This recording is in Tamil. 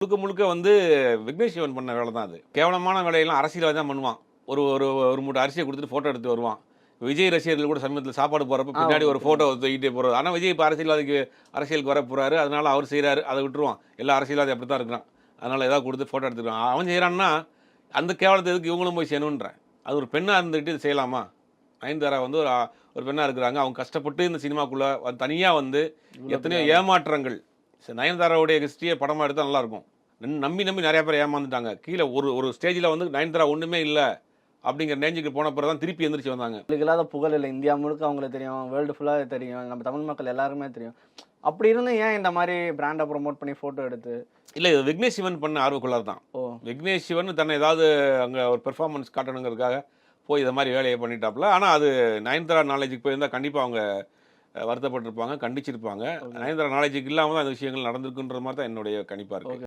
முழுக்க முழுக்க வந்து விக்னேஷ் சிவன் பண்ண வேலை தான் அது. கேவலமான வேலையெல்லாம் அரசியல்வாதி தான் பண்ணுவான். ஒரு ஒரு ஒரு மூட்டை அரிசியை கொடுத்துட்டு ஃபோட்டோ எடுத்து வருவான். விஜய் ரசிகர்கள் கூட சமீபத்தில் சாப்பாடு போகிறப்ப பின்னாடி ஒரு ஃபோட்டோ தூக்கிட்டே போகிறது. ஆனால் விஜய் இப்போ அரசியலுக்கு வர போகிறாரு, அதனால அவர் செய்கிறாரு, அதை விட்டுருவான். எல்லா அரசியல்வாதி அப்படி தான் இருக்கிறான். அதனால் ஏதாவது கொடுத்து ஃபோட்டோ எடுத்துக்கிறான். அவன் செய்கிறான்னா அந்த கேவலத்தை எதுக்கு இவங்களும் போய் செய்யணுன்றேன். அது ஒரு பெண்ணாக இருந்துக்கிட்டு இது செய்யலாமா? நயன்தாரா வந்து ஒரு பெண்ணாக இருக்கிறாங்க. அவங்க கஷ்டப்பட்டு இந்த சினிமாக்குள்ளே தனியாக வந்து எத்தனையோ ஏமாற்றங்கள். நயன்தாராவுடைய ஹிஸ்ட்ரியை படமாக எடுத்தால் நல்லாயிருக்கும். நம்பி நிறைய பேர் ஏமாந்துட்டாங்க. கீழே ஒரு ஸ்டேஜில் வந்து நயன்தாரா ஒன்றுமே இல்லை அப்படிங்கிற ரேஞ்சுக்கு போன பிறகு தான் திருப்பி எந்திரிச்சு வந்தாங்க. உங்களுக்கு இல்லாத புகழ் இல்லை, இந்தியா முழுக்க அவங்களுக்கு தெரியும், வேர்ல்டு ஃபுல்லாக தெரியும், நம்ம தமிழ் மக்கள் எல்லாருமே தெரியும். அப்படி இருந்து ஏன் இந்த மாதிரி பிராண்டை ப்ரொமோட் பண்ணி ஃபோட்டோ எடுத்து? இல்லை, இது விக்னேஷ் சிவன் பண்ண ஆர்வக்குள்ளார் தான். விக்னேஷ் சிவன் தன்னை ஏதாவது அங்கே ஒரு பெர்ஃபார்மன்ஸ் காட்டணுங்கிறதுக்காக போய் இதை மாதிரி வேலையை பண்ணிட்டாப்புல. ஆனால் அது நயன்தாரா நாலேஜுக்கு போயிருந்தால் கண்டிப்பாக அவங்க வருத்தப்பட்டிருப்பாங்க, கண்டிச்சிருப்பாங்க. நயன்தாரா நாலேஜுக்கு இல்லாமல் தான் அந்த விஷயங்கள் நடந்திருக்குன்ற மாதிரி தான் என்னுடைய கணிப்பாக இருக்குது.